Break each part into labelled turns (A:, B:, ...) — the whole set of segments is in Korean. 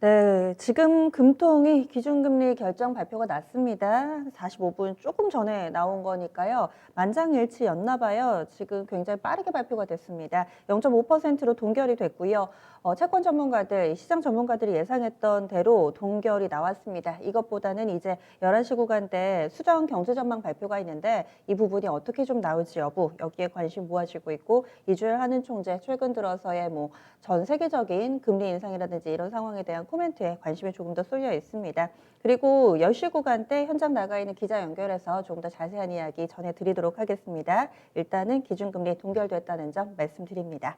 A: 네, 지금 금통위 기준금리 결정 발표가 났습니다. 45분 조금 전에 나온 거니까요. 만장일치였나 봐요. 지금 굉장히 빠르게 발표가 됐습니다. 0.5%로 동결이 됐고요. 채권 전문가들, 시장 전문가들이 예상했던 대로 동결이 나왔습니다. 이것보다는 이제 11시 구간대 수정 경제 전망 발표가 있는데 이 부분이 어떻게 좀 나올지 여부 여기에 관심 모아지고 있고 이주열 한은 총재 최근 들어서의 뭐 전 세계적인 금리 인상이라든지 이런 상황에 대한 코멘트에 관심이 조금 더 쏠려 있습니다. 그리고 10시 구간대 현장 나가 있는 기자 연결해서 조금 더 자세한 이야기 전해드리도록 하겠습니다. 일단은 기준금리 동결됐다는 점 말씀드립니다.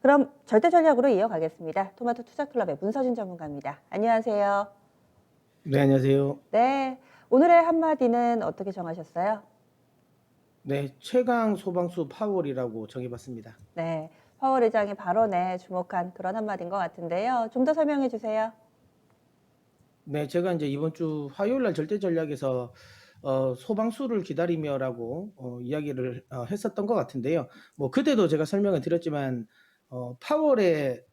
A: 그럼 절대 전략으로 이어가겠습니다. 토마토 투자클럽의 문서진 전문가입니다. 안녕하세요.
B: 네, 안녕하세요.
A: 네, 오늘의 한마디는 어떻게 정하셨어요?
B: 네, 최강 소방수 파월이라고 정해봤습니다.
A: 네, 파월 의장의 발언에 주목한 그런 한마디인 것 같은데요. 좀 더 설명해 주세요.
B: 네, 제가 이제 이번 주 화요일 날 절대 전략에서 소방수를 기다리며라고 이야기를 했었던 것 같은데요. 뭐 그때도 제가 설명을 드렸지만 파월의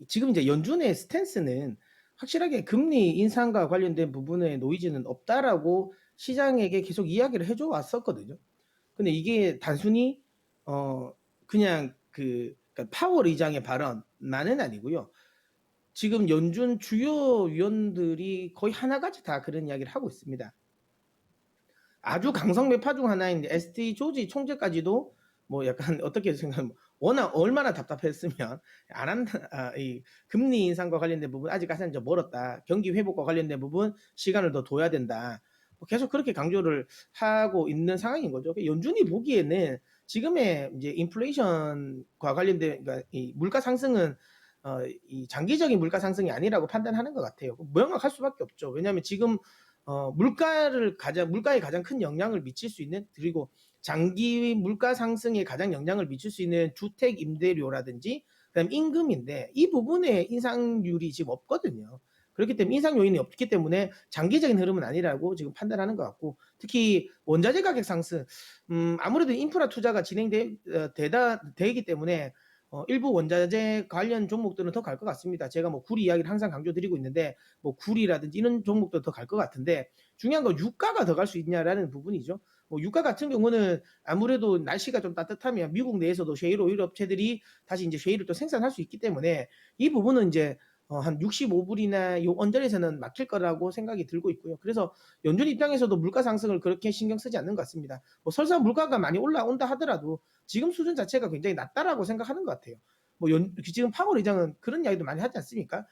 B: 지금 이제 연준의 스탠스는 확실하게 금리 인상과 관련된 부분에 노이즈는 없다라고 시장에게 계속 이야기를 해줘 왔었거든요. 근데 이게 단순히 그냥 그러니까 파월 의장의 발언만은 아니고요. 지금 연준 주요 위원들이 거의 하나같이 다 그런 이야기를 하고 있습니다. 아주 강성 매파 중 하나인 ST 조지 총재까지도 뭐 약간 어떻게 생각하면 워낙 얼마나 답답했으면 안 한다. 이 금리 인상과 관련된 부분 아직까지는 좀 멀었다. 경기 회복과 관련된 부분 시간을 더 둬야 된다. 뭐 계속 그렇게 강조를 하고 있는 상황인 거죠. 연준이 보기에는 지금의 이제 인플레이션과 관련된 그러니까 이 물가 상승은 이 장기적인 물가 상승이 아니라고 판단하는 것 같아요. 명확할 수밖에 없죠. 왜냐하면 지금 물가에 가장 큰 영향을 미칠 수 있는 그리고 장기 물가 상승에 가장 영향을 미칠 수 있는 주택 임대료라든지 그다음 임금인데 이 부분에 인상률이 지금 없거든요. 그렇기 때문에 인상 요인이 없기 때문에 장기적인 흐름은 아니라고 지금 판단하는 것 같고 특히 원자재 가격 상승 아무래도 인프라 투자가 되기 때문에 일부 원자재 관련 종목들은 더 갈 것 같습니다. 제가 뭐 구리 이야기를 항상 강조드리고 있는데 뭐 구리라든지 이런 종목도 더 갈 것 같은데 중요한 건 유가가 더 갈 수 있냐라는 부분이죠. 뭐 유가 같은 경우는 아무래도 날씨가 좀 따뜻하면 미국 내에서도 셰일 오일 업체들이 다시 이제 셰일을 또 생산할 수 있기 때문에 이 부분은 이제 한 65불이나 요 언저리에서는 막힐 거라고 생각이 들고 있고요. 그래서 연준 입장에서도 물가 상승을 그렇게 신경 쓰지 않는 것 같습니다. 뭐 설사 물가가 많이 올라온다 하더라도 지금 수준 자체가 굉장히 낮다라고 생각하는 것 같아요. 지금 파월 의장은 그런 이야기도 많이 하지 않습니까?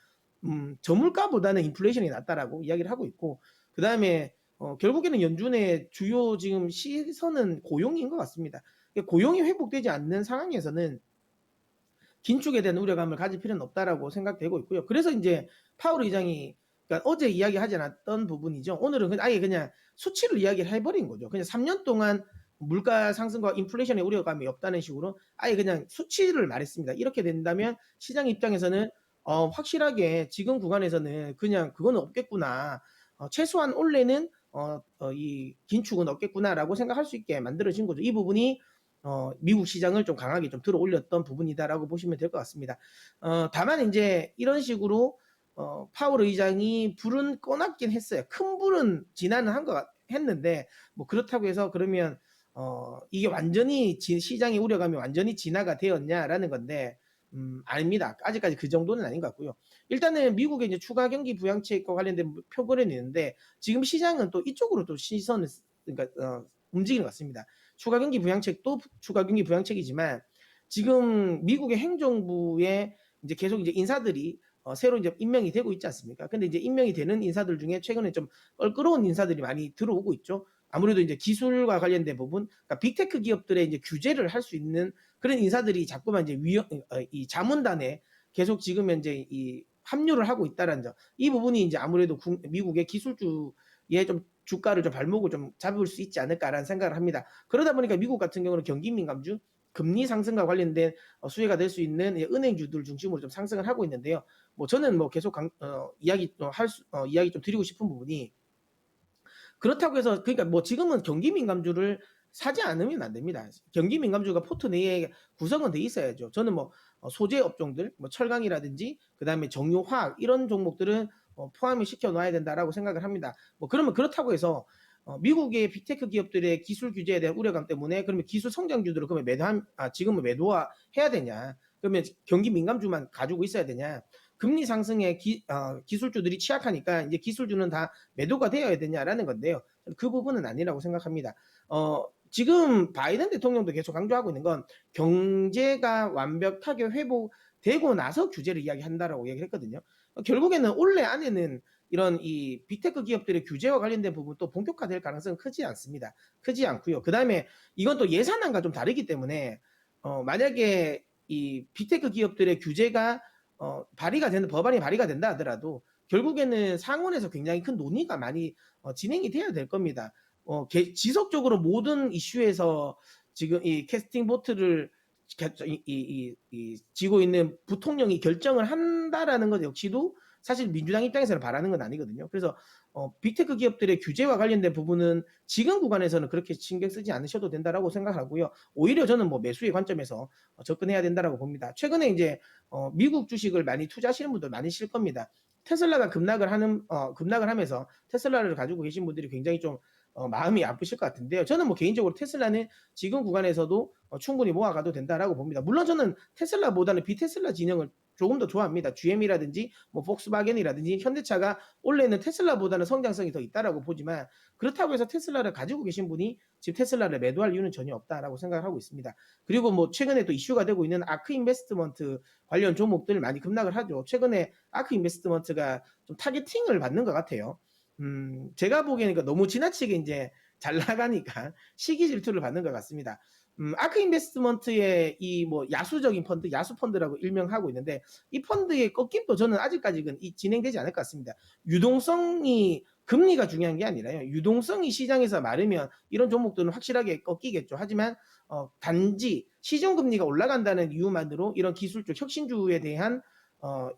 B: 저물가보다는 인플레이션이 낮다라고 이야기를 하고 있고 그 다음에 결국에는 연준의 주요 지금 시선은 고용인 것 같습니다. 고용이 회복되지 않는 상황에서는 긴축에 대한 우려감을 가질 필요는 없다라고 생각되고 있고요. 그래서 이제 파월 의장이 그러니까 어제 이야기하지 않았던 부분이죠. 오늘은 아예 그냥 수치를 이야기를 해버린 거죠. 그냥 3년 동안 물가 상승과 인플레이션의 우려감이 없다는 식으로 아예 그냥 수치를 말했습니다. 이렇게 된다면 시장 입장에서는 확실하게 지금 구간에서는 그냥 그거는 없겠구나. 최소한 올해는 이 긴축은 없겠구나라고 생각할 수 있게 만들어진 거죠. 이 부분이 미국 시장을 좀 강하게 좀 들어 올렸던 부분이다라고 보시면 될 것 같습니다. 다만 이제 이런 식으로 파월 의장이 불은 꺼놨긴 했어요. 큰 불은 진화는 했는데 뭐 그렇다고 해서 그러면 이게 완전히 시장의 우려감이 완전히 진화가 되었냐라는 건데 아닙니다. 아직까지 그 정도는 아닌 것 같고요. 일단은 미국의 이제 추가 경기 부양책과 관련된 표본은 있는데 지금 시장은 또 이쪽으로 또 시선을 그러니까 움직이는 것 같습니다. 추가 경기 부양책도 추가 경기 부양책이지만 지금 미국의 행정부에 이제 계속 이제 인사들이 새로 이제 임명이 되고 있지 않습니까? 근데 이제 임명이 되는 인사들 중에 최근에 좀 껄끄러운 인사들이 많이 들어오고 있죠. 아무래도 이제 기술과 관련된 부분, 그러니까 빅테크 기업들의 이제 규제를 할 수 있는 그런 인사들이 자꾸만 이제 이 자문단에 계속 지금 현재 이 합류를 하고 있다는 점. 이 부분이 이제 아무래도 미국의 기술주의 좀 주가를 좀 발목을 좀 잡을 수 있지 않을까라는 생각을 합니다. 그러다 보니까 미국 같은 경우는 경기 민감주, 금리 상승과 관련된 수혜가 될 수 있는 은행주들 중심으로 좀 상승을 하고 있는데요. 뭐 저는 뭐 계속 이야기 좀 드리고 싶은 부분이 그렇다고 해서 그러니까 뭐 지금은 경기 민감주를 사지 않으면 안 됩니다. 경기 민감주가 포트 내에 구성은 돼 있어야죠. 저는 뭐 소재 업종들, 뭐 철강이라든지 그다음에 정유 화학 이런 종목들은 포함을 시켜 놔야 된다라고 생각을 합니다. 뭐 그러면 그렇다고 해서 미국의 빅테크 기업들의 기술 규제에 대한 우려감 때문에 그러면 기술 성장주들을 그러면 지금은 매도해야 되냐? 그러면 경기 민감주만 가지고 있어야 되냐? 금리 상승에 기술주들이 취약하니까 이제 기술주는 다 매도가 되어야 되냐라는 건데요. 그 부분은 아니라고 생각합니다. 지금 바이든 대통령도 계속 강조하고 있는 건 경제가 완벽하게 회복되고 나서 규제를 이야기한다라고 얘기를 했거든요. 결국에는 올해 안에는 이런 이 빅테크 기업들의 규제와 관련된 부분 또 본격화될 가능성은 크지 않습니다. 크지 않고요. 그 다음에 이건 또 예산안과 좀 다르기 때문에 만약에 이 빅테크 기업들의 규제가 법안이 발의가 된다 하더라도 결국에는 상원에서 굉장히 큰 논의가 많이 진행이 돼야 될 겁니다. 지속적으로 모든 이슈에서 지금 이 캐스팅 보트를 지고 있는 부통령이 결정을 한다라는 것 역시도 사실 민주당 입장에서는 바라는 건 아니거든요. 그래서 빅테크 기업들의 규제와 관련된 부분은 지금 구간에서는 그렇게 신경 쓰지 않으셔도 된다라고 생각하고요. 오히려 저는 뭐 매수의 관점에서 접근해야 된다라고 봅니다. 최근에 이제 미국 주식을 많이 투자하시는 분들 많으실 겁니다. 테슬라가 급락을 하면서 테슬라를 가지고 계신 분들이 굉장히 좀 마음이 아프실 것 같은데요. 저는 뭐 개인적으로 테슬라는 지금 구간에서도 충분히 모아가도 된다라고 봅니다. 물론 저는 테슬라보다는 비테슬라 진영을 조금 더 좋아합니다. GM이라든지 뭐 폭스바겐이라든지 현대차가 원래는 테슬라보다는 성장성이 더 있다라고 보지만 그렇다고 해서 테슬라를 가지고 계신 분이 지금 테슬라를 매도할 이유는 전혀 없다라고 생각을 하고 있습니다. 그리고 뭐 최근에 또 이슈가 되고 있는 아크 인베스트먼트 관련 종목들 많이 급락을 하죠. 최근에 아크 인베스트먼트가 좀 타겟팅을 받는 것 같아요. 제가 보기에는 너무 지나치게 이제 잘 나가니까 시기 질투를 받는 것 같습니다. 아크 인베스트먼트의 이 뭐 야수적인 펀드, 야수 펀드라고 일명하고 있는데 이 펀드의 꺾임도 저는 아직까지는 진행되지 않을 것 같습니다. 유동성이 금리가 중요한 게 아니라요. 유동성이 시장에서 마르면 이런 종목들은 확실하게 꺾이겠죠. 하지만 단지 시중금리가 올라간다는 이유만으로 이런 기술주, 혁신주에 대한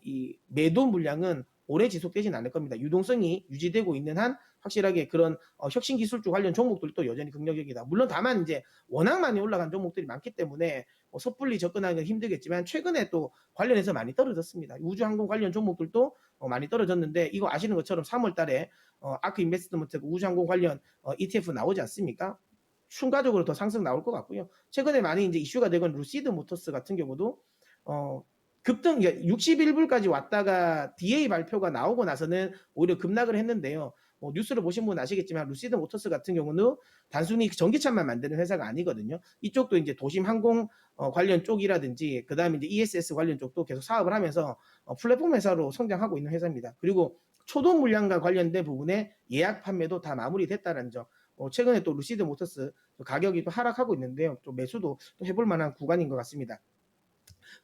B: 이 매도 물량은 오래 지속되지는 않을 겁니다. 유동성이 유지되고 있는 한 확실하게 그런 혁신 기술주 관련 종목들도 여전히 긍정적이다. 물론 다만 이제 워낙 많이 올라간 종목들이 많기 때문에 섣불리 접근하기는 힘들겠지만 최근에 또 관련해서 많이 떨어졌습니다. 우주항공 관련 종목들도 많이 떨어졌는데 이거 아시는 것처럼 3월 달에 아크 인베스트먼트 우주항공 관련 ETF 나오지 않습니까? 순간적으로 더 상승 나올 것 같고요. 최근에 많이 이제 이슈가 되건 루시드 모터스 같은 경우도 급등 61불까지 왔다가 DA 발표가 나오고 나서는 오히려 급락을 했는데요. 뉴스를 보신 분은 아시겠지만 루시드 모터스 같은 경우는 단순히 전기차만 만드는 회사가 아니거든요. 이쪽도 이제 도심 항공 관련 쪽이라든지 그다음에 이제 ESS 관련 쪽도 계속 사업을 하면서 플랫폼 회사로 성장하고 있는 회사입니다. 그리고 초도 물량과 관련된 부분에 예약 판매도 다 마무리됐다는 점. 최근에 또 루시드 모터스 가격이 또 하락하고 있는데요. 또 매수도 또 해볼 만한 구간인 것 같습니다.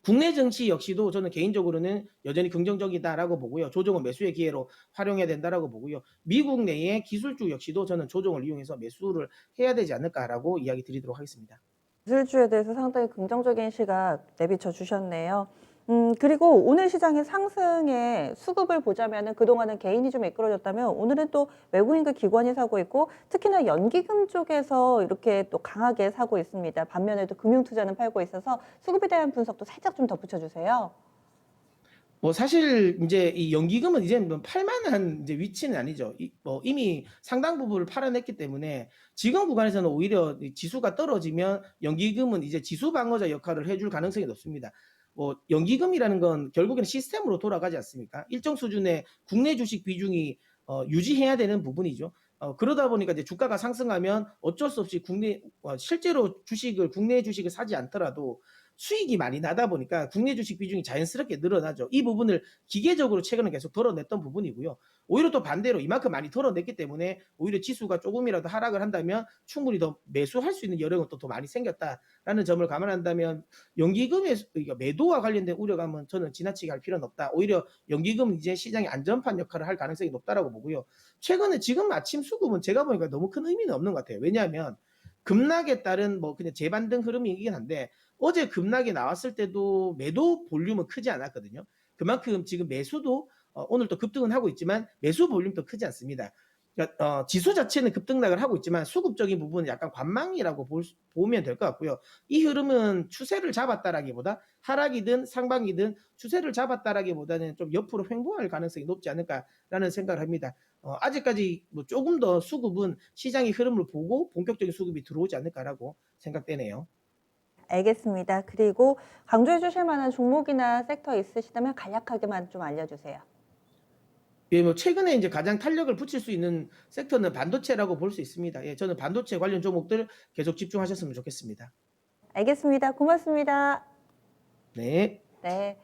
B: 국내 정치 역시도 저는 개인적으로는 여전히 긍정적이다라고 보고요. 조정은 매수의 기회로 활용해야 된다라고 보고요. 미국 내의 기술주 역시도 저는 조정을 이용해서 매수를 해야 되지 않을까라고 이야기 드리도록 하겠습니다.
A: 기술주에 대해서 상당히 긍정적인 시각 내비쳐 주셨네요. 그리고 오늘 시장의 상승의 수급을 보자면은 그동안은 개인이 좀 이끌어줬다면 오늘은 또 외국인과 기관이 사고 있고 특히나 연기금 쪽에서 이렇게 또 강하게 사고 있습니다. 반면에 또 금융투자는 팔고 있어서 수급에 대한 분석도 살짝 좀 덧붙여 주세요.
B: 뭐 사실 이제 이 연기금은 이제 뭐 팔만한 이제 위치는 아니죠. 이미 상당 부분을 팔아냈기 때문에 지금 구간에서는 오히려 지수가 떨어지면 연기금은 이제 지수 방어자 역할을 해줄 가능성이 높습니다. 연기금이라는 건 결국에는 시스템으로 돌아가지 않습니까? 일정 수준의 국내 주식 비중이 유지해야 되는 부분이죠. 그러다 보니까 이제 주가가 상승하면 어쩔 수 없이 실제로 국내 주식을 사지 않더라도 수익이 많이 나다 보니까 국내 주식 비중이 자연스럽게 늘어나죠. 이 부분을 기계적으로 최근에 계속 덜어냈던 부분이고요. 오히려 또 반대로 이만큼 많이 덜어냈기 때문에 오히려 지수가 조금이라도 하락을 한다면 충분히 더 매수할 수 있는 여력은 또 더 많이 생겼다라는 점을 감안한다면 연기금의 매도와 관련된 우려감은 저는 지나치게 할 필요는 없다. 오히려 연기금은 이제 시장의 안전판 역할을 할 가능성이 높다라고 보고요. 최근에 지금 아침 수급은 제가 보니까 너무 큰 의미는 없는 것 같아요. 왜냐하면 급락에 따른 뭐 그냥 재반등 흐름이긴 한데 어제 급락이 나왔을 때도 매도 볼륨은 크지 않았거든요. 그만큼 지금 매수도 오늘 또 급등은 하고 있지만 매수 볼륨도 크지 않습니다. 그러니까 지수 자체는 급등락을 하고 있지만 수급적인 부분은 약간 관망이라고 보면 될 것 같고요. 이 흐름은 추세를 잡았다라기보다 하락이든 상방이든 추세를 잡았다라기보다는 좀 옆으로 횡보할 가능성이 높지 않을까라는 생각을 합니다. 아직까지 뭐 조금 더 수급은 시장의 흐름을 보고 본격적인 수급이 들어오지 않을까라고 생각되네요.
A: 알겠습니다. 그리고 강조해 주실 만한 종목이나 섹터 있으시다면 간략하게만 좀 알려주세요.
B: 예, 뭐 최근에 이제 가장 탄력을 붙일 수 있는 섹터는 반도체라고 볼 수 있습니다. 예, 저는 반도체 관련 종목들 계속 집중하셨으면 좋겠습니다.
A: 알겠습니다. 고맙습니다.
B: 네.
A: 네.